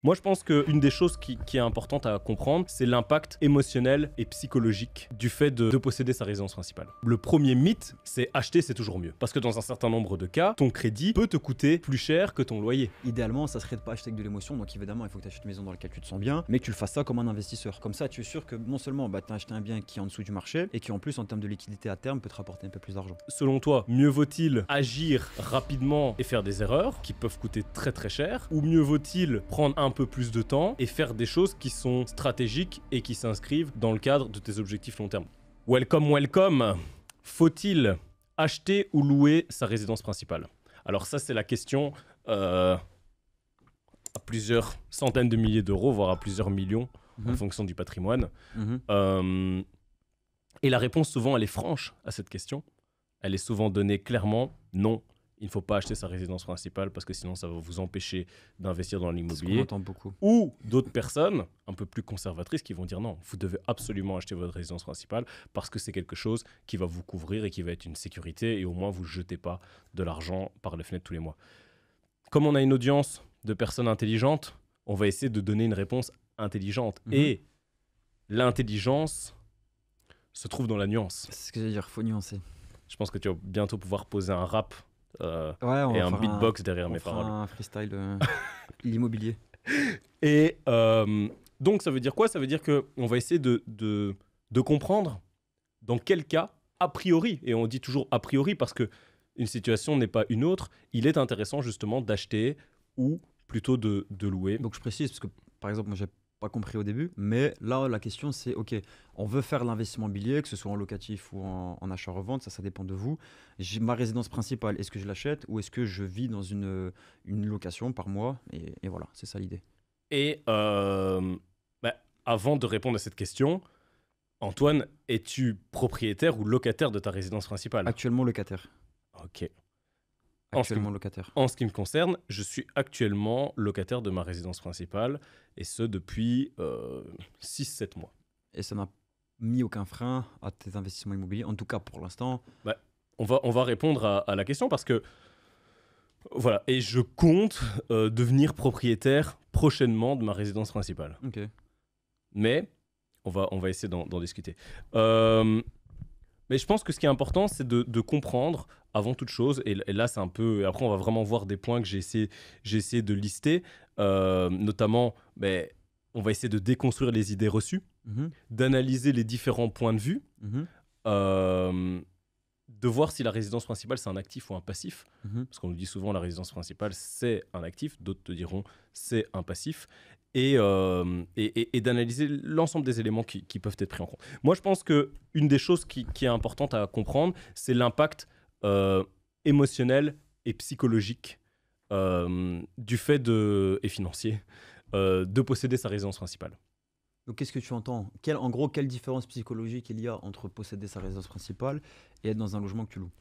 Moi, je pense qu'une des choses qui est importante à comprendre, c'est l'impact émotionnel et psychologique du fait de posséder sa résidence principale. Le premier mythe, c'est acheter, c'est toujours mieux. Parce que dans un certain nombre de cas, ton crédit peut te coûter plus cher que ton loyer. Idéalement, ça serait de pas acheter avec de l'émotion, donc évidemment, il faut que tu achètes une maison dans laquelle tu te sens bien, mais que tu le fasses ça comme un investisseur. Comme ça, tu es sûr que non seulement tu as acheté un bien qui est en dessous du marché, et qui en plus, en termes de liquidité à terme, peut te rapporter un peu plus d'argent. Selon toi, mieux vaut-il agir rapidement et faire des erreurs qui peuvent coûter très très cher, ou mieux vaut-il prendre un peu plus de temps et faire des choses qui sont stratégiques et qui s'inscrivent dans le cadre de tes objectifs long terme? Welcome, welcome. Faut-il acheter ou louer sa résidence principale? Alors ça, c'est la question à plusieurs centaines de milliers d'euros, voire à plusieurs millions, en fonction du patrimoine. Et la réponse, souvent, elle est franche à cette question. Elle est souvent donnée clairement, non, il ne faut pas acheter sa résidence principale parce que sinon, ça va vous empêcher d'investir dans l'immobilier. On entend beaucoup. Ou d'autres personnes, un peu plus conservatrices, qui vont dire non, vous devez absolument acheter votre résidence principale parce que c'est quelque chose qui va vous couvrir et qui va être une sécurité et au moins vous ne jetez pas de l'argent par les fenêtres tous les mois. Comme on a une audience de personnes intelligentes, on va essayer de donner une réponse intelligente. Et l'intelligence se trouve dans la nuance. C'est ce que j'allais dire, faut nuancer. Je pense que tu vas bientôt pouvoir poser un rap et un beatbox derrière mes paroles. Un freestyle l'immobilier. Et donc, ça veut dire quoi? Ça veut dire qu'on va essayer de comprendre dans quel cas, a priori, et on dit toujours a priori parce qu'une situation n'est pas une autre, il est intéressant justement d'acheter ou plutôt de louer. Donc je précise, parce que par exemple, moi j'ai pas compris au début, mais là la question c'est, ok, on veut faire l'investissement immobilier, que ce soit en locatif ou en achat-revente, ça dépend de vous. J'ai ma résidence principale, est-ce que je l'achète ou est-ce que je vis dans une location par mois, et voilà, c'est ça l'idée. Et avant de répondre à cette question, Antoine, es-tu propriétaire ou locataire de ta résidence principale? Actuellement locataire. Ok. Actuellement locataire. En ce qui me concerne, je suis actuellement locataire de ma résidence principale, et ce depuis 6-7 mois. Et ça n'a mis aucun frein à tes investissements immobiliers, en tout cas pour l'instant. On va répondre à la question parce que voilà, et je compte devenir propriétaire prochainement de ma résidence principale. Ok. Mais on va essayer d'en discuter. Mais je pense que ce qui est important, c'est de comprendre avant toute chose, et là c'est un peu, après on va vraiment voir des points que j'ai essayé de lister, notamment, on va essayer de déconstruire les idées reçues, d'analyser les différents points de vue, de voir si la résidence principale c'est un actif ou un passif, parce qu'on nous dit souvent la résidence principale c'est un actif, d'autres te diront c'est un passif, et d'analyser l'ensemble des éléments qui peuvent être pris en compte. Moi je pense qu'une des choses qui est importante à comprendre, c'est l'impact émotionnel et psychologique du fait et financier de posséder sa résidence principale. Donc qu'est-ce que tu entends? En gros, quelle différence psychologique il y a entre posséder sa résidence principale et être dans un logement que tu loues?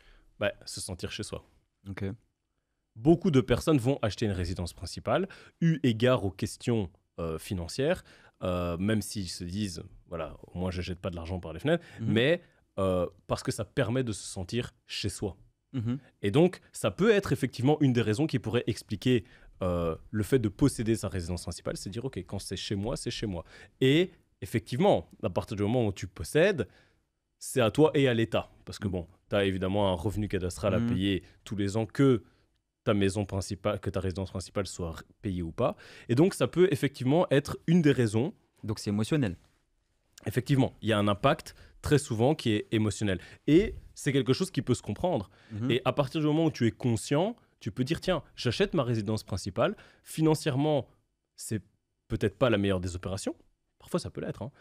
Se sentir chez soi. Ok. Beaucoup de personnes vont acheter une résidence principale, eu égard aux questions financières, même s'ils se disent, voilà, au moins je ne jette pas de l'argent par les fenêtres, mais parce que ça permet de se sentir chez soi. Et donc, ça peut être effectivement une des raisons qui pourrait expliquer le fait de posséder sa résidence principale, c'est dire, ok, quand c'est chez moi, c'est chez moi. Et effectivement, à partir du moment où tu possèdes, c'est à toi et à l'État. Parce que bon, tu as évidemment un revenu cadastral à payer tous les ans, que ta maison principale, que ta résidence principale soit payée ou pas. Et donc, ça peut effectivement être une des raisons. Donc, c'est émotionnel. Effectivement, il y a un impact très souvent qui est émotionnel. Et c'est quelque chose qui peut se comprendre. Et à partir du moment où tu es conscient, tu peux dire, tiens, j'achète ma résidence principale. Financièrement, c'est peut-être pas la meilleure des opérations. Parfois, ça peut l'être. Hein.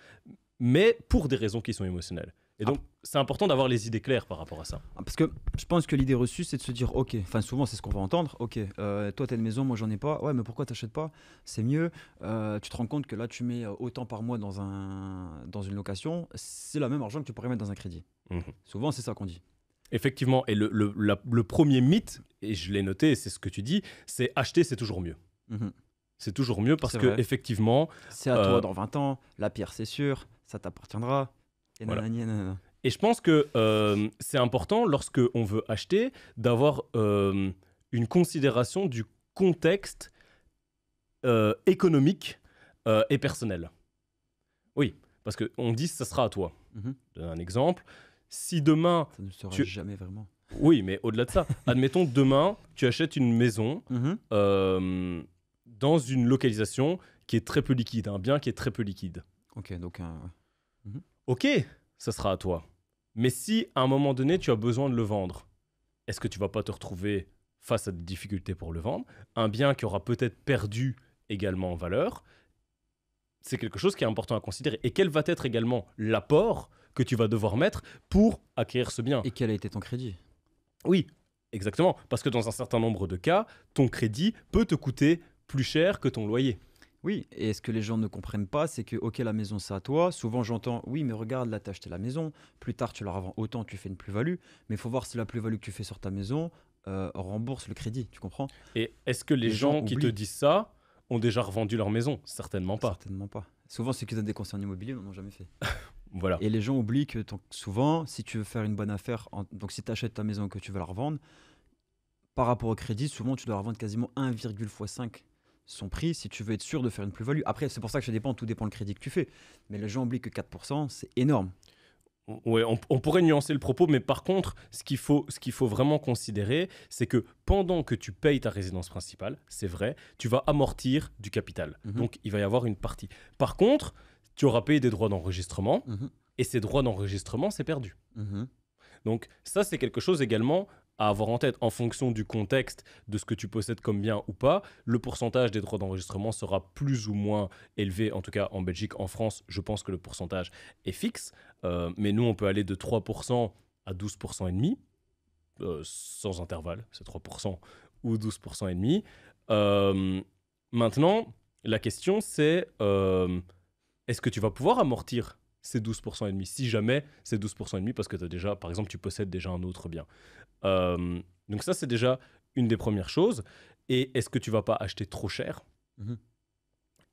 Mais pour des raisons qui sont émotionnelles. Et donc, c'est important d'avoir les idées claires par rapport à ça. Parce que je pense que l'idée reçue, c'est de se dire, ok, enfin souvent c'est ce qu'on va entendre, ok, toi t'as une maison, moi j'en ai pas, ouais, mais pourquoi t'achètes pas? C'est mieux, tu te rends compte que là tu mets autant par mois dans une location, c'est le même argent que tu pourrais mettre dans un crédit. Souvent c'est ça qu'on dit. Effectivement, et le premier mythe, et je l'ai noté, c'est ce que tu dis, c'est acheter, c'est toujours mieux. C'est toujours mieux parce que effectivement, c'est à toi dans 20 ans, la pierre c'est sûr, ça t'appartiendra. Et, voilà. Et je pense que c'est important, lorsque on veut acheter, d'avoir une considération du contexte économique et personnel. Oui, parce qu'on dit ça sera à toi. Mhm. Je donne un exemple. Si demain, Ça ne sera tu- jamais vraiment. oui, mais au-delà de ça, admettons demain, tu achètes une maison Mhm. dans une localisation qui est très peu liquide, un bien qui est très peu liquide. Ok, donc Ok, ça sera à toi. Mais si à un moment donné, tu as besoin de le vendre, est-ce que tu vas pas te retrouver face à des difficultés pour le vendre? Un bien qui aura peut-être perdu également en valeur, c'est quelque chose qui est important à considérer. Et quel va être également l'apport que tu vas devoir mettre pour acquérir ce bien? et quel a été ton crédit? Oui, exactement. Parce que dans un certain nombre de cas, ton crédit peut te coûter plus cher que ton loyer. Oui, et ce que les gens ne comprennent pas, c'est que, ok, la maison, c'est à toi. Souvent, j'entends, oui, mais regarde, là, t'as acheté la maison. Plus tard, tu la revends autant, tu fais une plus-value. Mais il faut voir si la plus-value que tu fais sur ta maison rembourse le crédit, tu comprends? Et est-ce que les Les gens gens qui te oublient. disent ça ont déjà revendu leur maison? Certainement pas. Certainement pas. Souvent, ceux qui donnent des conseils en immobilier n'en ont jamais fait. Voilà. Et les gens oublient que souvent, si tu veux faire une bonne affaire, donc si tu achètes ta maison et que tu veux la revendre, par rapport au crédit, souvent, tu dois la revendre quasiment 1,5 son prix si tu veux être sûr de faire une plus-value. Après, c'est pour ça que ça dépend, tout dépend le crédit que tu fais. Mais les gens oublient que 4%, c'est énorme. Ouais, on pourrait nuancer le propos, mais par contre, ce qu'il faut vraiment considérer, c'est que pendant que tu payes ta résidence principale, c'est vrai, tu vas amortir du capital. Mhm. Donc, il va y avoir une partie. Par contre, tu auras payé des droits d'enregistrement, Mhm. et ces droits d'enregistrement, c'est perdu. Mhm. Donc, ça, c'est quelque chose également à avoir en tête en fonction du contexte de ce que tu possèdes comme bien ou pas. Le pourcentage des droits d'enregistrement sera plus ou moins élevé, en tout cas en Belgique. En France, je pense que le pourcentage est fixe. Mais nous, on peut aller de 3% à 12% et demi, sans intervalle, c'est 3% ou 12% et demi. Maintenant, la question c'est est-ce que tu vas pouvoir amortir ces 12% et demi si jamais c'est 12% et demi parce que t'as déjà, par exemple, tu possèdes déjà un autre bien. Donc ça, c'est déjà une des premières choses. Et est-ce que tu vas pas acheter trop cher? Mhm.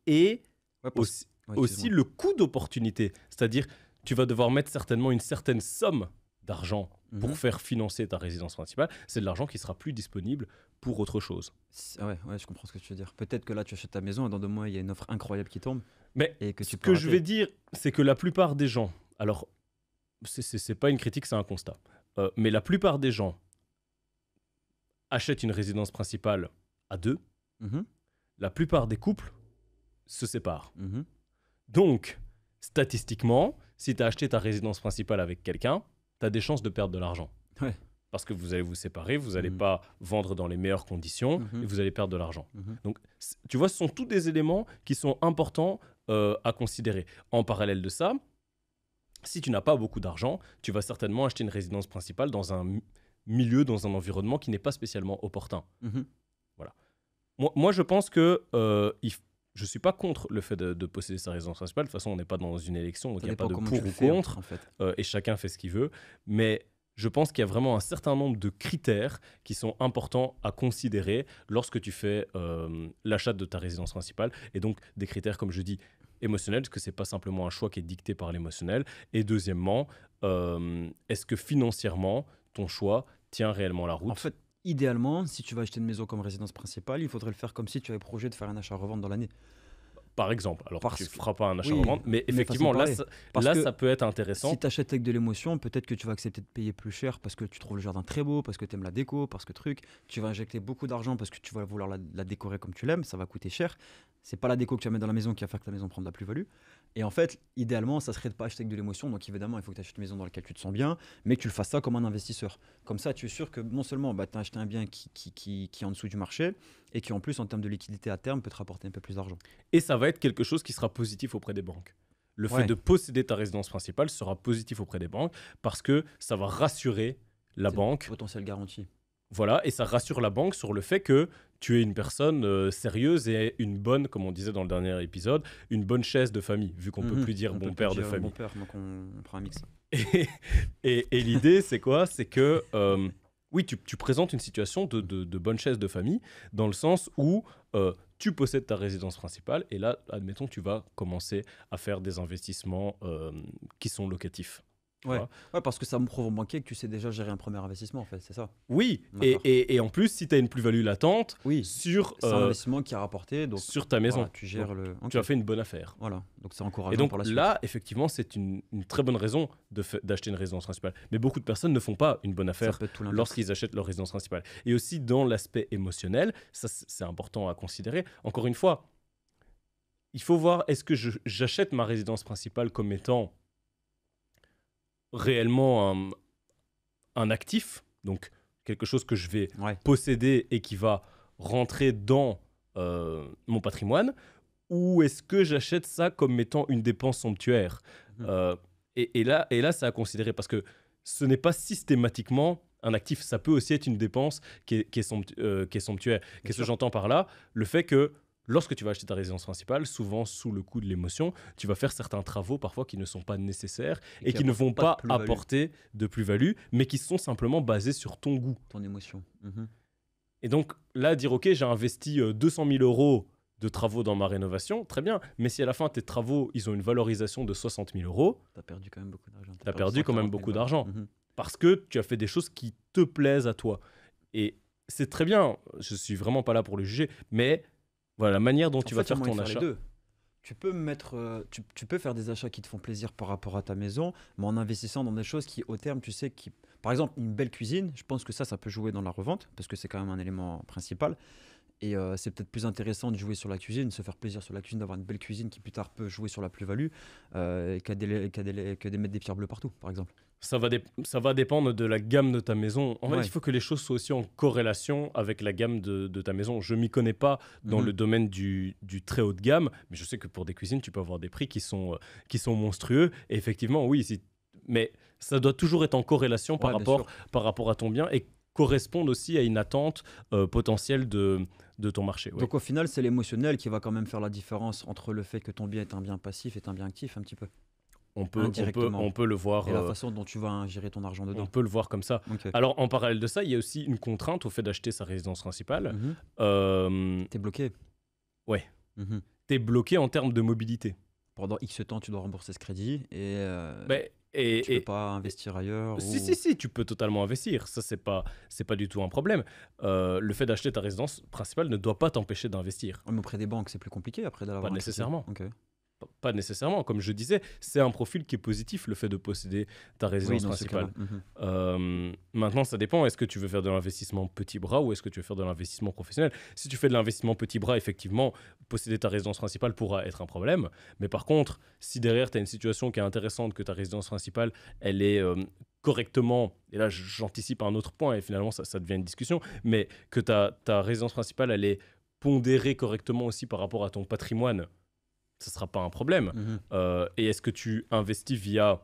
Et Ouais, aussi, ouais, aussi excuse-moi. le coût d'opportunité. C'est-à-dire, tu vas devoir mettre certainement une certaine somme d'argent pour Mhm. faire financer ta résidence principale. C'est de l'argent qui sera plus disponible pour autre chose. Ouais, ouais, je comprends ce que tu veux dire. Peut-être que là, tu achètes ta maison et dans 2 mois, il y a une offre incroyable qui tombe Mais et que ce tu peux que je rater. vais dire, c'est que la plupart des gens, alors, c'est pas une critique, c'est un constat, mais la plupart des gens achètent une résidence principale à deux. Mhm. La plupart des couples se séparent. Mhm. Donc, statistiquement, si tu as acheté ta résidence principale avec quelqu'un, tu as des chances de perdre de l'argent. Ouais. Parce que vous allez vous séparer, vous n'allez Mhm. pas vendre dans les meilleures conditions Mhm. et vous allez perdre de l'argent. Mhm. Donc, tu vois, ce sont tous des éléments qui sont importants à considérer. En parallèle de ça, si tu n'as pas beaucoup d'argent, tu vas certainement acheter une résidence principale dans un milieu, dans un environnement qui n'est pas spécialement opportun. Mhm. Moi, je pense que je suis pas contre le fait de posséder sa résidence principale. De toute façon, on n'est pas dans une élection, donc Ça il n'y a pas dépend de comment pour tu le ou fais, contre, en fait. et chacun fait ce qu'il veut. Mais je pense qu'il y a vraiment un certain nombre de critères qui sont importants à considérer lorsque tu fais l'achat de ta résidence principale. Et donc, des critères, comme je dis, émotionnels, parce que c'est pas simplement un choix qui est dicté par l'émotionnel. Et deuxièmement, est-ce que financièrement, ton choix tient réellement la route? En fait, idéalement, si tu vas acheter une maison comme résidence principale, il faudrait le faire comme si tu avais projet de faire un achat-revente dans l'année. Par exemple, alors Parce tu ne que- feras pas un Oui, achat-revente, mais mais façon effectivement, de là, parler. Parce là que ça peut être intéressant. si tu achètes avec de l'émotion, peut-être que tu vas accepter de payer plus cher parce que tu trouves le jardin très beau, parce que tu aimes la déco, parce que truc. Tu vas injecter beaucoup d'argent parce que tu vas vouloir la décorer comme tu l'aimes, ça va coûter cher. C'est pas la déco que tu vas mettre dans la maison qui va faire que ta maison prend de la plus-value. Et en fait, idéalement, ça serait de pas acheter avec de l'émotion. Donc évidemment, il faut que tu achètes une maison dans laquelle tu te sens bien, mais que tu le fasses ça comme un investisseur. Comme ça, tu es sûr que non seulement tu as acheté un bien qui est en dessous du marché et qui en plus, en termes de liquidité à terme, peut te rapporter un peu plus d'argent. Et ça va être quelque chose qui sera positif auprès des banques. Le fait Ouais. de posséder ta résidence principale sera positif auprès des banques parce que ça va rassurer la C'est banque. potentiel garantie. Voilà, et ça rassure la banque sur le fait que tu es une personne sérieuse et une bonne, comme on disait dans le dernier épisode, une bonne chaise de famille, vu qu'on peut plus dire On peut bon plus père de dire famille. Bon père, donc on prend un mix. Et, et l'idée, c'est quoi? C'est que, oui, tu présentes une situation de bonne chaise de famille, dans le sens où tu possèdes ta résidence principale, et là, admettons, tu vas commencer à faire des investissements qui sont locatifs. tu Ouais. vois. Ouais, parce que ça me prouve manquer que tu sais déjà gérer un premier investissement, en fait, c'est ça. Oui, D'accord. et en plus, si tu as une plus-value latente Oui, sur, c'est un investissement qui a rapporté, donc sur ta voilà, maison, tu donc gères le. tu Ok. as fait une bonne affaire. Voilà, donc c'est Et encourageant donc pour la suite. là, effectivement, c'est une très bonne raison d'acheter une résidence principale. Mais beaucoup de personnes ne font pas une bonne Ça affaire peut être tout l'inverse. lorsqu'ils achètent leur résidence principale. Et aussi dans l'aspect émotionnel, ça c'est important à considérer. Encore une fois, il faut voir, est-ce que j'achète ma résidence principale comme étant réellement un actif, donc quelque chose que je vais Ouais. posséder et qui va rentrer dans mon patrimoine, ou est-ce que j'achète ça comme étant une dépense somptuaire? Mhm. Et là, c'est à considérer parce que ce n'est pas systématiquement un actif. Ça peut aussi être une dépense qui est somptuaire. Qu'est-ce que sûr. j'entends par là? Le fait que lorsque tu vas acheter ta résidence principale, souvent sous le coup de l'émotion, tu vas faire certains travaux parfois qui ne sont pas nécessaires et qui ne vont pas apportent pas de plus-value. apporter de plus-value, mais qui sont simplement basés sur ton goût. Ton émotion. Mhm. Et donc là, dire ok, j'ai investi 200 000 euros de travaux dans ma rénovation, très bien. Mais si à la fin, tes travaux, ils ont une valorisation de 60 000 euros, T'as perdu quand même beaucoup d'argent. tu as perdu quand même 140 000 beaucoup balles. d'argent. Mhm. Parce que tu as fait des choses qui te plaisent à toi. Et c'est très bien, je suis vraiment pas là pour le juger, mais voilà, la manière dont tu En vas fait, il y a faire moyen ton de faire achat. les deux. Tu peux mettre, tu peux faire des achats qui te font plaisir par rapport à ta maison, mais en investissant dans des choses qui, au terme, tu sais, qui, par exemple, une belle cuisine, je pense que ça peut jouer dans la revente, parce que c'est quand même un élément principal. Et c'est peut-être plus intéressant de jouer sur la cuisine, de se faire plaisir sur la cuisine, d'avoir une belle cuisine qui plus tard peut jouer sur la plus-value, que de mettre des pierres bleues partout, par exemple. Ça va dépendre de la gamme de ta maison. En fait, Ouais. il faut que les choses soient aussi en corrélation avec la gamme de ta maison. Je m'y connais pas dans Mhm. le domaine du très haut de gamme, mais je sais que pour des cuisines, tu peux avoir des prix qui sont monstrueux. Et effectivement, oui, mais ça doit toujours être en corrélation Ouais, bien sûr. par rapport à ton bien et correspondre aussi à une attente potentielle de ton marché. Ouais. Donc au final, c'est l'émotionnel qui va quand même faire la différence entre le fait que ton bien est un bien passif et un bien actif, un petit peu. Indirectement. On peut le voir. Et la façon dont tu vas gérer ton argent On dedans. peut le voir comme ça. Ok. Alors, en parallèle de ça, il y a aussi une contrainte au fait d'acheter sa résidence principale. Mhm. T'es bloqué. Ouais. Mhm. T'es bloqué en termes de mobilité. Pendant X temps, tu dois rembourser ce crédit et tu Et peux pas investir ailleurs. si, tu peux totalement investir. Ça, c'est pas du tout un problème. Le fait d'acheter ta résidence principale ne doit pas t'empêcher d'investir. Mais auprès des banques, c'est plus compliqué après d'avoir Pas un crédit. nécessairement. Ok. Pas nécessairement. Comme je disais, c'est un profil qui est positif, le fait de posséder ta résidence Oui, dans ce principale. cas-là. Mhm. Maintenant, ça dépend. Est-ce que tu veux faire de l'investissement petit bras ou est-ce que tu veux faire de l'investissement professionnel? Si tu fais de l'investissement petit bras, effectivement, posséder ta résidence principale pourra être un problème. Mais par contre, si derrière, tu as une situation qui est intéressante, que ta résidence principale, elle est correctement, et là, j'anticipe un autre point et finalement, ça devient une discussion, mais que ta résidence principale, elle est pondérée correctement aussi par rapport à ton patrimoine, ce ne sera pas un problème. Mhm. Et est-ce que tu investis via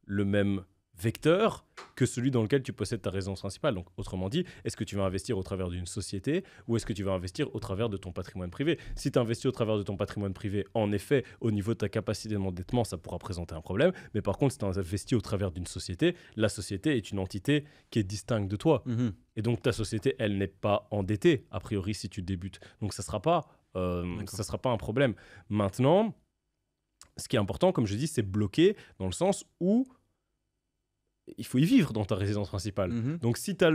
le même vecteur que celui dans lequel tu possèdes ta résidence principale? Donc, autrement dit, est-ce que tu vas investir au travers d'une société ou est-ce que tu vas investir au travers de ton patrimoine privé? Si tu investis au travers de ton patrimoine privé, en effet, au niveau de ta capacité d'endettement, ça pourra présenter un problème. Mais par contre, si tu investis au travers d'une société, la société est une entité qui est distincte de toi. Mhm. Et donc, ta société, elle n'est pas endettée, a priori, si tu débutes. Donc, ça ne sera pas un problème. Maintenant, ce qui est important, comme je dis, c'est bloquer dans le sens où il faut y vivre dans ta résidence principale. Mhm. Donc, si tu as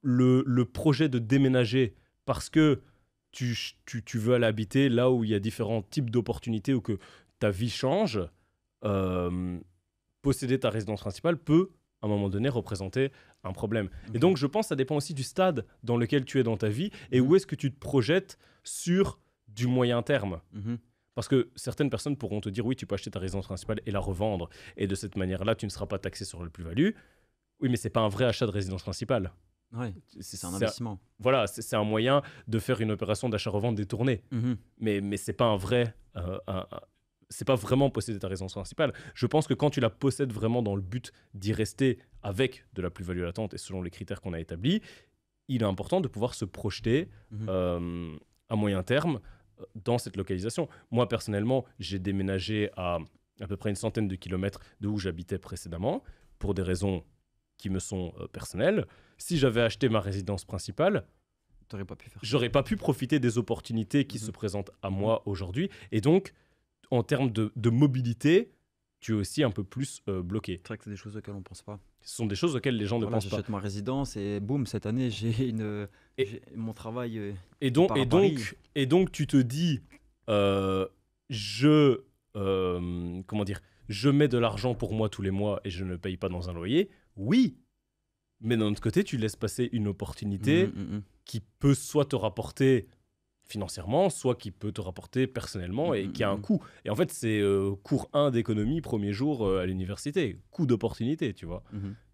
le projet de déménager parce que tu veux aller habiter là où il y a différents types d'opportunités ou que ta vie change, posséder ta résidence principale peut, à un moment donné, représenter un problème. Ok. Et donc, je pense que ça dépend aussi du stade dans lequel tu es dans ta vie et Mhm. où est-ce que tu te projettes sur du moyen terme. Mhm. Parce que certaines personnes pourront te dire oui, tu peux acheter ta résidence principale et la revendre. Et de cette manière-là, tu ne seras pas taxé sur le plus-value. Oui, mais ce n'est pas un vrai achat de résidence principale. Ouais, c'est un investissement. Voilà, c'est un moyen de faire une opération d'achat-revente détournée. Mhm. Mais ce n'est pas un vrai... c'est pas vraiment posséder ta résidence principale. Je pense que quand tu la possèdes vraiment dans le but d'y rester avec de la plus-value latente et selon les critères qu'on a établis, il est important de pouvoir se projeter Mhm. à moyen terme dans cette localisation. Moi, personnellement, j'ai déménagé à peu près une centaine de kilomètres de où j'habitais précédemment, pour des raisons qui me sont personnelles. Si j'avais acheté ma résidence principale, T'aurais pas pu faire ça. j'aurais pas pu profiter des opportunités qui Mhm. se présentent à moi aujourd'hui. Et donc, en termes de mobilité, tu es aussi un peu plus bloqué. C'est vrai que c'est des choses auxquelles on pense pas. Ce sont des choses auxquelles les gens ne Voilà, pensent pas. j'achète ma résidence et boum, cette année, Et- mon travail. Et donc, part à et, Paris. donc, et donc, tu te dis, comment dire, je mets de l'argent pour moi tous les mois et je ne paye pas dans un loyer. Oui, mais d'un autre côté, tu laisses passer une opportunité qui peut soit te rapporter financièrement, soit qui peut te rapporter personnellement et qui a un coût. Et en fait, c'est cours 1 d'économie, premier jour à l'université. Coût d'opportunité, tu vois.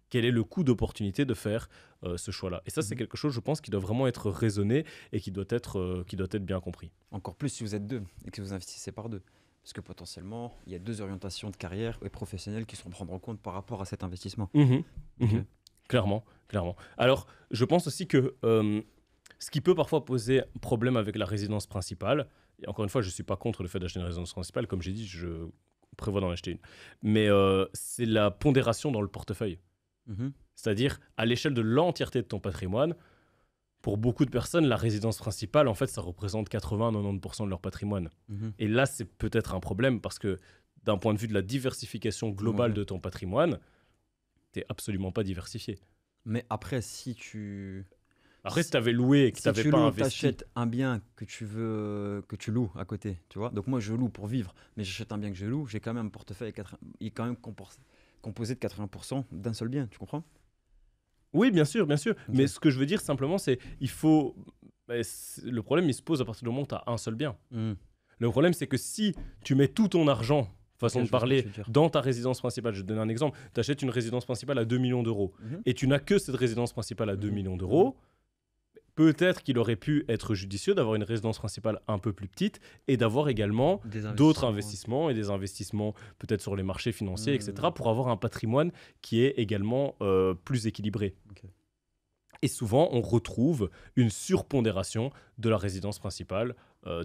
Quel est le coût d'opportunité de faire ce choix-là? Et ça, c'est quelque chose, je pense, qui doit vraiment être raisonné et qui doit être bien compris. Encore plus si vous êtes deux et que vous investissez par deux. Parce que potentiellement, il y a deux orientations de carrière et professionnelles qui seront prendre en compte par rapport à cet investissement. Clairement, clairement. Alors, je pense aussi que ce qui peut parfois poser problème avec la résidence principale, et encore une fois, je ne suis pas contre le fait d'acheter une résidence principale, comme j'ai dit, je prévois d'en acheter une, mais c'est la pondération dans le portefeuille. C'est-à-dire, à l'échelle de l'entièreté de ton patrimoine, pour beaucoup de personnes, la résidence principale, en fait, ça représente 80-90% de leur patrimoine. Et là, c'est peut-être un problème parce que d'un point de vue de la diversification globale de ton patrimoine, tu n'es absolument pas diversifié. Mais après, si tu... Après, si tu avais loué et que tu n'avais pas investi... Si tu achètes un bien que tu loues à côté, tu vois. Donc moi, je loue pour vivre, mais j'achète un bien que je loue, j'ai quand même un portefeuille il est quand même composé de 80% d'un seul bien, tu comprends? Oui, bien sûr, bien sûr. Okay. Mais ce que je veux dire simplement, c'est il faut... Le problème, il se pose à partir du moment où tu as un seul bien. Le problème, c'est que si tu mets tout ton argent, façon de parler, dans ta résidence principale, je vais te donner un exemple, tu achètes une résidence principale à 2 millions d'euros et tu n'as que cette résidence principale à 2 millions d'euros, peut-être qu'il aurait pu être judicieux d'avoir une résidence principale un peu plus petite et d'avoir également d'autres investissements et des investissements peut-être sur les marchés financiers, etc., pour avoir un patrimoine qui est également plus équilibré. Et souvent, on retrouve une surpondération de la résidence principale.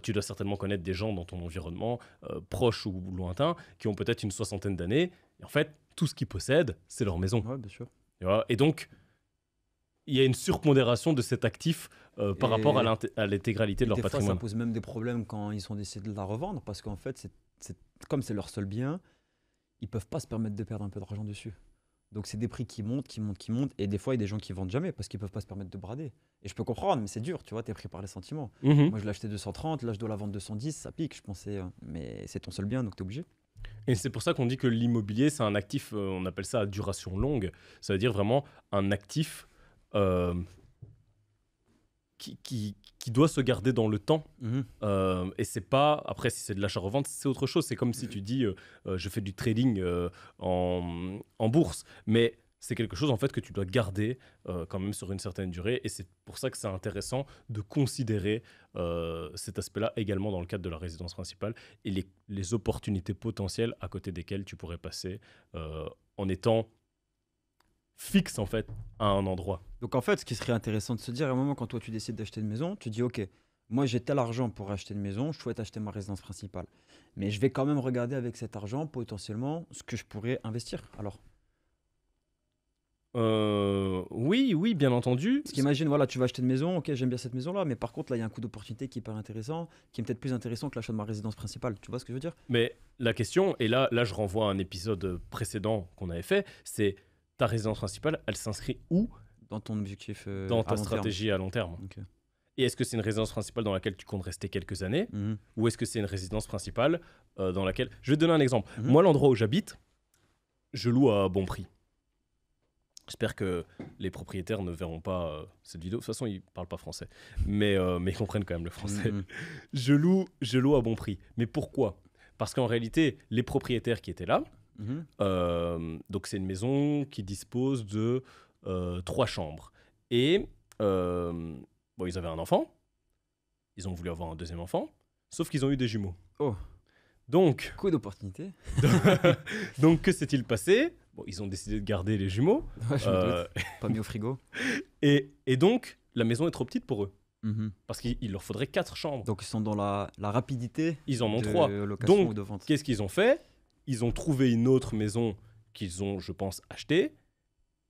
Tu dois certainement connaître des gens dans ton environnement, proche ou lointain, qui ont peut-être une 60aine d'années. Et en fait, tout ce qu'ils possèdent, c'est leur maison. Ouais, bien sûr. Tu vois, et donc, il y a une surpondération de cet actif par rapport à l'intégralité de leur patrimoine. Des fois, ça pose même des problèmes quand ils sont décidés de la revendre, parce qu'en fait, comme c'est leur seul bien, ils ne peuvent pas se permettre de perdre un peu d'argent dessus. Donc, c'est des prix qui montent, et des fois, il y a des gens qui vendent jamais parce qu'ils ne peuvent pas se permettre de brader. Et je peux comprendre, mais c'est dur, tu vois, tu es pris par les sentiments. Moi, je l'ai acheté 230, là, je dois la vendre 210, ça pique, je pensais, mais c'est ton seul bien, donc tu es obligé. Et c'est pour ça qu'on dit que l'immobilier, c'est un actif, on appelle ça à duration longue. Ça veut dire vraiment un actif qui doit se garder dans le temps. Et c'est pas, après, si c'est de l'achat-revente, c'est autre chose. C'est comme si tu dis, je fais du trading en bourse. Mais c'est quelque chose, en fait, que tu dois garder quand même sur une certaine durée. Et c'est pour ça que c'est intéressant de considérer cet aspect-là également dans le cadre de la résidence principale et les opportunités potentielles à côté desquelles tu pourrais passer en étant fixe, en fait, à un endroit. Donc, en fait, ce qui serait intéressant de se dire, à un moment, quand toi, tu décides d'acheter une maison, tu dis, OK, moi, j'ai tel argent pour acheter une maison, je souhaite acheter ma résidence principale. Mais je vais quand même regarder avec cet argent, potentiellement, ce que je pourrais investir. Alors, oui, bien entendu. parce qu'imagine, voilà, tu vas acheter une maison, OK, j'aime bien cette maison-là, mais par contre, là, il y a un coût d'opportunité qui est hyper intéressant, qui est peut-être plus intéressant que l'achat de ma résidence principale. Tu vois ce que je veux dire? Mais la question, et là, je renvoie à un épisode précédent qu'on avait fait, c'est ta résidence principale, elle s'inscrit où dans ton objectif dans ta stratégie à long terme. Okay. Et est-ce que c'est une résidence principale dans laquelle tu comptes rester quelques années ou est-ce que c'est une résidence principale dans laquelle... Je vais te donner un exemple. Moi, l'endroit où j'habite, je loue à bon prix. J'espère que les propriétaires ne verront pas cette vidéo. De toute façon, ils ne parlent pas français. Mais ils comprennent quand même le français. Je loue à bon prix. Mais pourquoi? Parce qu'en réalité, les propriétaires qui étaient là, donc c'est une maison qui dispose de 3 chambres. Et ils avaient un enfant. Ils ont voulu avoir un deuxième enfant. Sauf qu'ils ont eu des jumeaux. Oh. Donc, coup d'opportunité. Donc, que s'est-il passé? Ils ont décidé de garder les jumeaux. Ouais, je me doute. Pas mis au frigo. Et donc, la maison est trop petite pour eux. Parce qu'il leur faudrait 4 chambres. Donc, ils sont dans la rapidité. Ils en ont 3. Location ou de vente. Qu'est-ce qu'ils ont fait? Ils ont trouvé une autre maison qu'ils ont, je pense, achetée.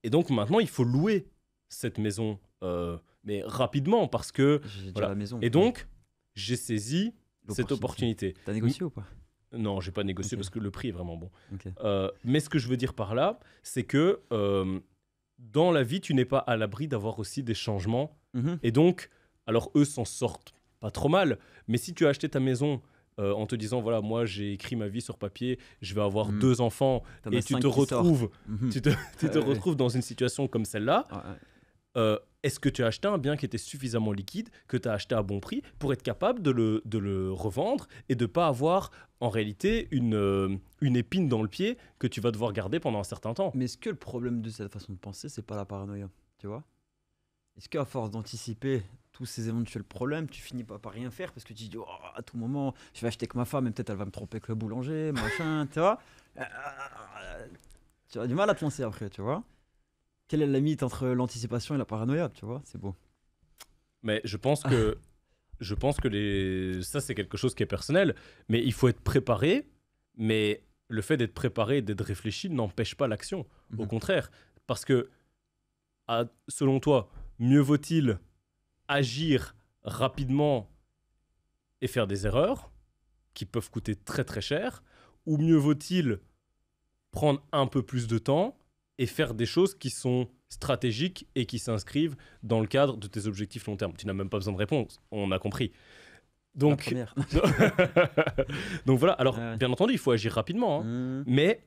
Et donc, maintenant, il faut louer cette maison, mais rapidement, parce que... J'ai déjà la maison. Et donc, j'ai saisi cette opportunité. T'as négocié ou pas? Non, j'ai pas négocié Ok. parce que le prix est vraiment bon. Ok. Mais ce que je veux dire par là, c'est que dans la vie, tu n'es pas à l'abri d'avoir aussi des changements. Mhm. Et donc, alors eux s'en sortent pas trop mal, mais si tu as acheté ta maison en te disant, voilà, moi j'ai écrit ma vie sur papier, je vais avoir 2 enfants, T'en et as tu 5 te qui sortent. retrouves, Mhm. tu te Ouais. retrouves dans une situation comme celle-là, Ouais. est-ce que tu as acheté un bien qui était suffisamment liquide, que tu as acheté à bon prix, pour être capable de le revendre et de ne pas avoir en réalité une épine dans le pied que tu vas devoir garder pendant un certain temps? Mais est-ce que le problème de cette façon de penser, c'est pas la paranoïa, tu vois? Est-ce qu'à force d'anticiper tous ces éventuels problèmes, tu finis pas par rien faire parce que tu te dis oh, à tout moment, je vais acheter avec ma femme et peut-être elle va me tromper avec le boulanger, machin, tu vois? Tu as du mal à te lancer après, tu vois? Quelle est la limite entre l'anticipation et la paranoïa, tu vois? C'est beau. Mais je pense que, ça, c'est quelque chose qui est personnel, mais il faut être préparé, mais le fait d'être préparé et d'être réfléchi n'empêche pas l'action. Au Mhm. contraire, parce que, selon toi, mieux vaut-il agir rapidement et faire des erreurs qui peuvent coûter très très cher, ou mieux vaut-il prendre un peu plus de temps et faire des choses qui sont stratégiques et qui s'inscrivent dans le cadre de tes objectifs long terme? Tu n'as même pas besoin de réponse, on a compris. La Donc, première. donc voilà, alors Ouais. bien entendu, il faut agir rapidement, hein, Mhm. mais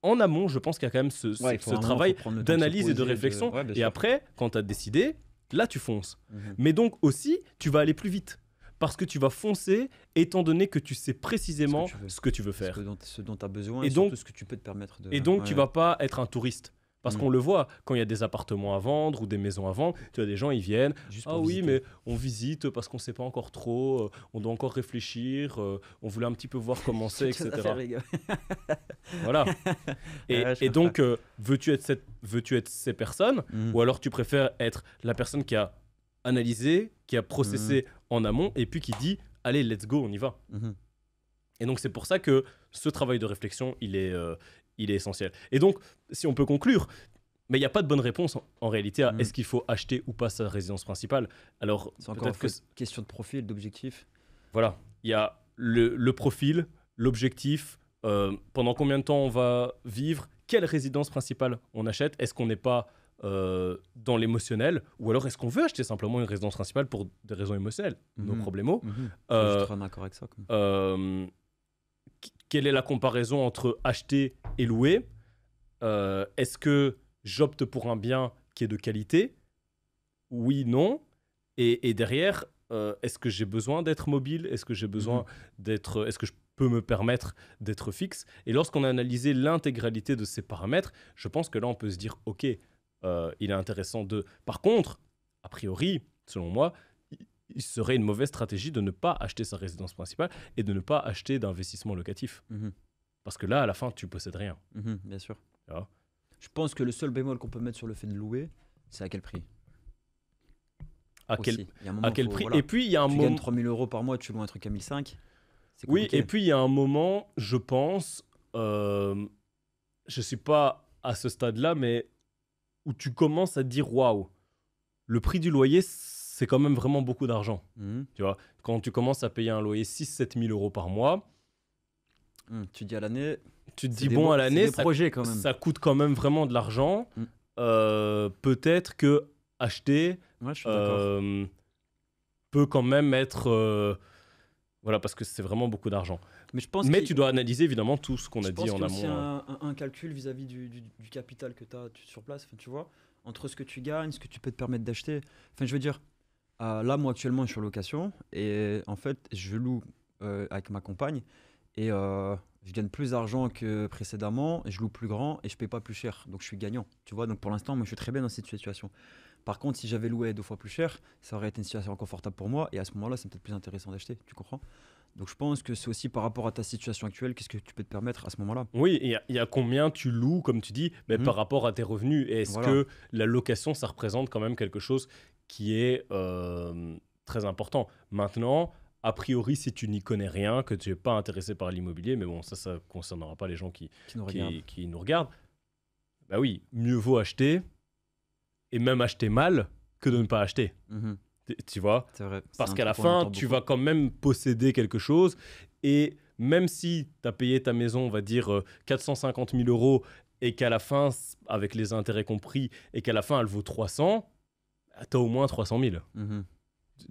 en amont, je pense qu'il y a quand même Ouais, il faut ce un moment, travail faut prendre le temps de se d'analyse et de poser, réflexion. Ouais, bien Et sûr. après, quand tu as décidé, là, tu fonces. Mhm. Mais donc aussi, tu vas aller plus vite. Parce que tu vas foncer, étant donné que tu sais précisément tu veux. ce que tu veux faire. Ce dont tu as besoin Et et, donc- surtout ce que tu peux te permettre de. Et donc, tu Ouais. vas pas être un touriste. Parce Mm. qu'on le voit, quand il y a des appartements à vendre ou des maisons à vendre, tu as des gens, ils viennent. Juste Ah pour oui, visiter. mais on visite parce qu'on sait pas encore trop, on doit encore réfléchir, on voulait un petit peu voir comment c'est, Quelque chose à etc. faire, les gars. Voilà. Et, Ouais, je et donc, comprends. veux-tu être ces personnes, Mhm. ou alors tu préfères être la personne qui a analysé, qui a processé en amont, et puis qui dit, allez, let's go, on y va. Mhm. Et donc, c'est pour ça que ce travail de réflexion, il est essentiel. Et donc, si on peut conclure, mais il n'y a pas de bonne réponse en réalité à Mm. est-ce qu'il faut acheter ou pas sa résidence principale. Alors, C'est encore peut-être que, une question de profil, d'objectif. voilà, il y a le profil, l'objectif, pendant combien de temps on va vivre, quelle résidence principale on achète, est-ce qu'on n'est pas dans l'émotionnel, ou alors est-ce qu'on veut acheter simplement une résidence principale pour des raisons émotionnelles, nos Mhm. problèmes. Mhm. Euh, Je suis en accord avec ça. Quoi. Quelle est la comparaison entre acheter et louer? Est-ce que j'opte pour un bien qui est de qualité? Oui, non. Et derrière, est-ce que j'ai besoin d'être mobile? Est-ce que j'ai besoin d'être... Est-ce que je peux me permettre d'être fixe? Et lorsqu'on a analysé l'intégralité de ces paramètres, je pense que là, on peut se dire, OK, il est intéressant de... Par contre, a priori, selon moi, il serait une mauvaise stratégie de ne pas acheter sa résidence principale et de ne pas acheter d'investissement locatif. Mhm. Parce que là, à la fin, tu possèdes rien. Mhm, bien sûr. Tu vois. Je pense que le seul bémol qu'on peut mettre sur le fait de louer, c'est à quel prix. À quel, Aussi. Il y a un moment, à quel faut- prix? voilà. Et puis, il y a un Tu gagnes moment... 3 000 euros par mois, tu loues un truc à 1 500. C'est Oui, compliqué. et puis il y a un moment, je pense, je suis pas à ce stade-là, mais où tu commences à te dire, waouh, le prix du loyer, c'est quand même vraiment beaucoup d'argent. Mhm. Tu vois, quand tu commences à payer un loyer 6-7 000 euros par mois, Tu dis à l'année. tu te c'est dis, des bon, beaux- à c'est l'année, des projets quand même. ça coûte quand même vraiment de l'argent. Mm. Peut-être que acheter Ouais, je suis d'accord. peut quand même être... voilà, parce que c'est vraiment beaucoup d'argent. Mais je pense Mais qu'il- tu dois analyser évidemment tout ce qu'on je a pense dit en qu'il y a aussi amont. un calcul vis-à-vis du capital que tu as sur place. Enfin, tu vois, entre ce que tu gagnes, ce que tu peux te permettre d'acheter. Enfin, je veux dire, là, moi, actuellement, je suis en location. Et en fait, je loue avec ma compagne. Et je gagne plus d'argent que précédemment. Et je loue plus grand et je paye pas plus cher. Donc, je suis gagnant. Tu vois, donc pour l'instant, moi, je suis très bien dans cette situation. Par contre, si j'avais loué 2 fois plus cher, ça aurait été une situation inconfortable pour moi. Et à ce moment-là, c'est peut-être plus intéressant d'acheter. Tu comprends? Donc je pense que c'est aussi par rapport à ta situation actuelle, qu'est-ce que tu peux te permettre à ce moment-là. Oui, il y a combien tu loues, comme tu dis, mais Mhm. par rapport à tes revenus. Et est-ce Voilà. que la location, ça représente quand même quelque chose qui est très important? Maintenant, a priori, si tu n'y connais rien, que tu n'es pas intéressé par l'immobilier, mais bon, ça concernera pas les gens Qui nous regarde. qui nous regardent. Bah oui, mieux vaut acheter, et même acheter mal, que de ne pas acheter. Mhm. Tu vois? C'est vrai. Parce C'est qu'à un la truc qu'on fin, entend tu beaucoup. vas quand même posséder quelque chose. Et même si tu as payé ta maison, on va dire 450 000 euros, et qu'à la fin, avec les intérêts compris, et qu'à la fin, elle vaut 300, tu as au moins 300 000. Mhm.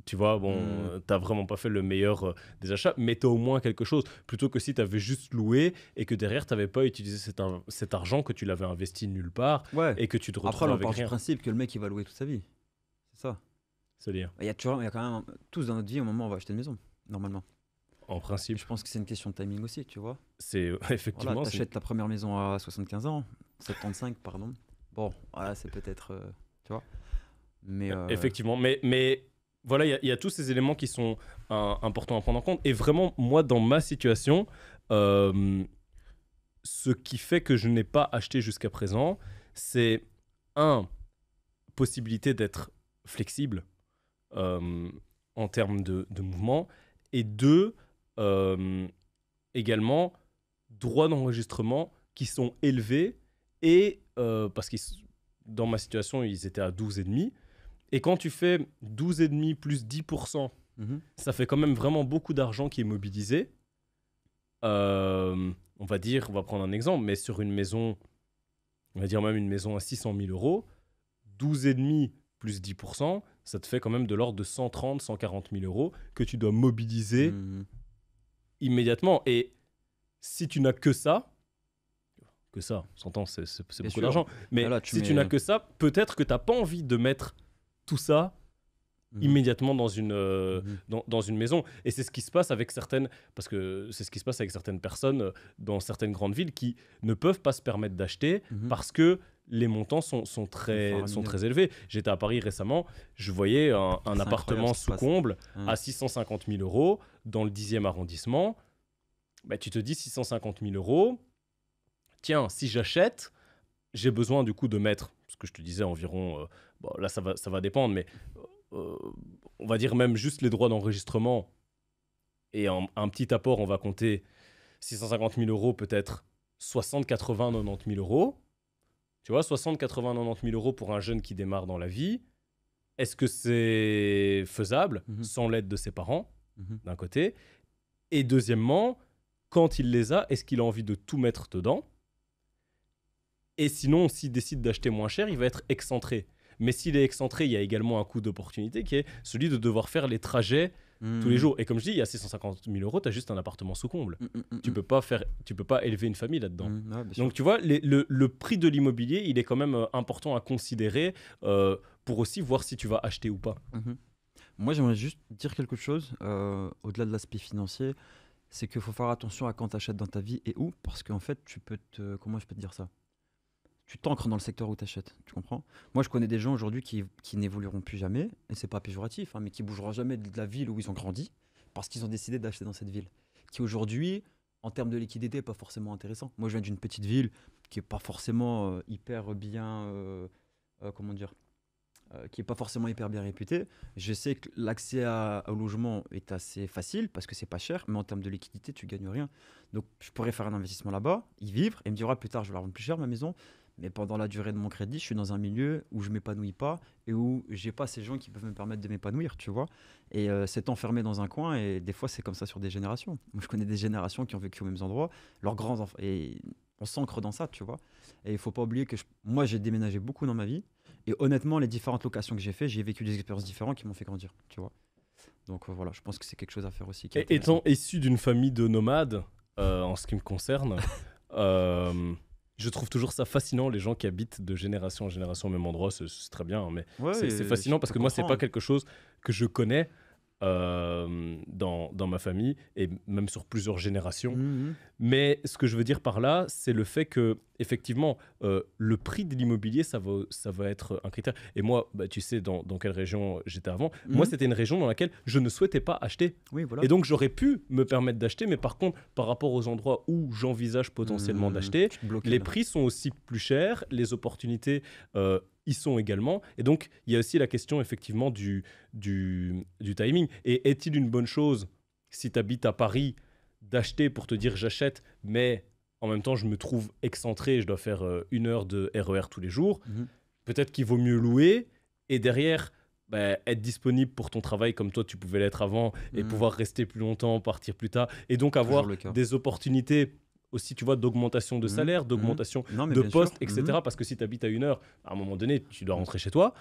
Tu vois, bon, t'as vraiment pas fait le meilleur des achats, mais t'as au moins quelque chose. Plutôt que si t'avais juste loué et que derrière, t'avais pas utilisé cet argent, que tu l'avais investi nulle part Ouais. et que tu te Après, retrouves là, on avec part du rien. principe que le mec, il va louer toute sa vie. C'est ça. C'est-à-dire, Il y a toujours, il y a quand même, tous dans notre vie, au moment où on va acheter une maison, normalement. en Et principe, je pense que c'est une question de timing aussi, tu vois. c'est Voilà, effectivement... t'achètes ta première maison à 75 ans, 75, pardon. Bon, voilà, c'est peut-être, tu vois. Mais Effectivement, mais voilà, il y a tous ces éléments qui sont importants à prendre en compte. Et vraiment, moi, dans ma situation, ce qui fait que je n'ai pas acheté jusqu'à présent, c'est possibilité d'être flexible en termes de mouvement, et deux, également, droits d'enregistrement qui sont élevés, et parce que dans ma situation, ils étaient à 12,5. Et quand tu fais 12,5 plus 10%, ça fait quand même vraiment beaucoup d'argent qui est mobilisé. On va dire, on va prendre un exemple, mais sur une maison, on va dire même une maison à 600 000 euros, 12,5 plus 10%, ça te fait quand même de l'ordre de 130 140 000 euros que tu dois mobiliser immédiatement. Et si tu n'as que ça, on s'entend, c'est Bien beaucoup sûr. d'argent, mais Là, si tu n'as que ça, peut-être que tu n'as pas envie de mettre tout ça immédiatement dans une, dans une maison. Et c'est ce qui se passe avec certaines, parce que c'est ce qui se passe avec certaines personnes dans certaines grandes villes qui ne peuvent pas se permettre d'acheter parce que les montants sont très élevés. J'étais à Paris récemment, je voyais un appartement sous comble à 650 000 euros dans le 10e arrondissement. Bah, tu te dis 650 000 euros, tiens, si j'achète, j'ai besoin du coup de mettre, ce que je te disais environ, bon, là ça va dépendre, mais on va dire même juste les droits d'enregistrement et un petit apport, on va compter 650 000 euros, peut-être 60, 80, 90 000 euros. Tu vois, 60, 80, 90 000 euros pour un jeune qui démarre dans la vie. Est-ce que c'est faisable sans l'aide de ses parents, d'un côté? Et deuxièmement, quand il les a, est-ce qu'il a envie de tout mettre dedans? Et sinon, s'il décide d'acheter moins cher, il va être excentré. Mais s'il est excentré, il y a également un coût d'opportunité qui est celui de devoir faire les trajets tous les jours. Et comme je dis, il y a 650 000 euros, tu as juste un appartement sous comble. Tu peux pas élever une famille là-dedans. Donc tu vois, le prix de l'immobilier, il est quand même important à considérer pour aussi voir si tu vas acheter ou pas. Moi, j'aimerais juste dire quelque chose, au-delà de l'aspect financier, c'est qu'il faut faire attention à quand tu achètes dans ta vie et où, parce qu'en fait, comment je peux te dire ça? Tu t'ancres dans le secteur où tu achètes, tu comprends? Moi, je connais des gens aujourd'hui qui n'évolueront plus jamais, et c'est pas péjoratif, hein, mais qui bougeront jamais de la ville où ils ont grandi, parce qu'ils ont décidé d'acheter dans cette ville. Qui aujourd'hui, en termes de liquidité, n'est pas forcément intéressant. Moi, je viens d'une petite ville qui n'est pas forcément hyper bien, comment dire, qui n'est pas forcément hyper bien réputée. Je sais que l'accès au logement est assez facile parce que c'est pas cher, mais en termes de liquidité, tu gagnes rien. Donc, je pourrais faire un investissement là-bas, y vivre, et me dire, ah, plus tard, je vais la rendre plus cher, ma maison. Mais pendant la durée de mon crédit, je suis dans un milieu où je m'épanouis pas et où j'ai pas ces gens qui peuvent me permettre de m'épanouir, tu vois. Et c'est enfermé dans un coin, et des fois, c'est comme ça sur des générations. Moi, je connais des générations qui ont vécu aux mêmes endroits, leurs grands enfants, et on s'ancre dans ça, tu vois. Et il faut pas oublier que moi, j'ai déménagé beaucoup dans ma vie. Et honnêtement, les différentes locations que j'ai fait, j'ai vécu des expériences différentes qui m'ont fait grandir, tu vois. Donc voilà, je pense que c'est quelque chose à faire aussi. Étant issu d'une famille de nomades, en ce qui me concerne, je trouve toujours ça fascinant, les gens qui habitent de génération en génération au même endroit, c'est très bien, mais ouais, c'est fascinant parce que moi, c'est pas quelque chose que je connais dans ma famille, et même sur plusieurs générations. Mais ce que je veux dire par là, c'est le fait que, effectivement, le prix de l'immobilier, ça va être un critère. Et moi, bah, tu sais dans quelle région j'étais avant. Moi, c'était une région dans laquelle je ne souhaitais pas acheter. Oui, voilà. Et donc, j'aurais pu me permettre d'acheter, mais par contre, par rapport aux endroits où j'envisage potentiellement d'acheter, les prix sont aussi plus chers, les opportunités y sont également. Et donc, il y a aussi la question, effectivement, du timing. Et est-il une bonne chose, si tu habites à Paris, d'acheter pour te dire j'achète, mais en même temps, je me trouve excentré, je dois faire 1 heure de RER tous les jours. Peut-être qu'il vaut mieux louer, et derrière, être disponible pour ton travail comme toi tu pouvais l'être avant et pouvoir rester plus longtemps, partir plus tard et donc avoir des opportunités aussi, tu vois, d'augmentation de salaire, d'augmentation de poste, etc. Parce que si tu habites à 1 heure, à un moment donné, tu dois rentrer chez toi.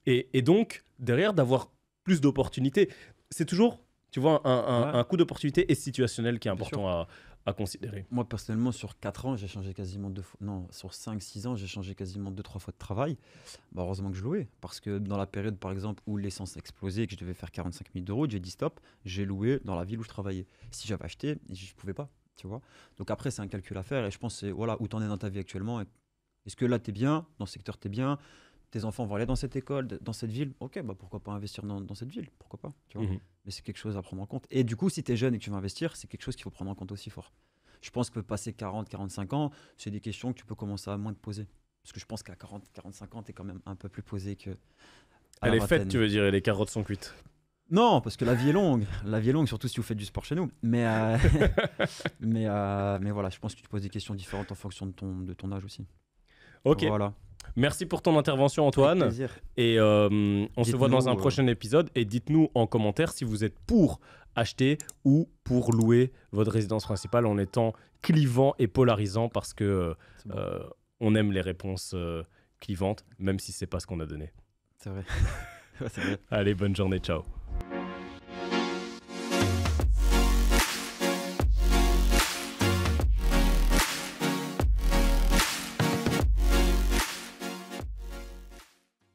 Et donc, derrière, d'avoir plus d'opportunités, c'est toujours, tu vois, un coup d'opportunité et situationnel qui est important à considérer. Moi, personnellement, sur 4 ans, j'ai changé quasiment 2 fois. Non, sur 5-6 ans, j'ai changé quasiment 2-3 fois de travail. Bah, heureusement que je louais. Parce que dans la période, par exemple, où l'essence explosait et que je devais faire 45 minutes de route, j'ai dit stop, j'ai loué dans la ville où je travaillais. Si j'avais acheté, je ne pouvais pas. Tu vois. Donc après, c'est un calcul à faire. Et je pense, c'est voilà, où tu en es dans ta vie actuellement. Est-ce que là, tu es bien? Dans ce secteur, tu es bien? Tes enfants vont aller dans cette école, dans cette ville? Ok, bah pourquoi pas investir dans cette ville? Pourquoi pas? Tu vois. Mais c'est quelque chose à prendre en compte. Et du coup, si tu es jeune et que tu veux investir, c'est quelque chose qu'il faut prendre en compte aussi fort. Je pense que passer 40-45 ans, c'est des questions que tu peux commencer à moins te poser. Parce que je pense qu'à 40-45 ans, tu es quand même un peu plus posé que. Elle est faite, tu veux dire, et les carottes sont cuites. Non, parce que la vie est longue. La vie est longue, surtout si vous faites du sport chez nous. Mais voilà, je pense que tu te poses des questions différentes en fonction de ton âge aussi. Ok. Voilà. Merci pour ton intervention, Antoine. Avec plaisir. Et on se voit dans un prochain épisode. Et dites-nous en commentaire si vous êtes pour acheter ou pour louer votre résidence principale en étant clivant et polarisant parce que on aime les réponses clivantes, même si c'est pas ce qu'on a donné. C'est vrai. C'est vrai. Allez, bonne journée, ciao.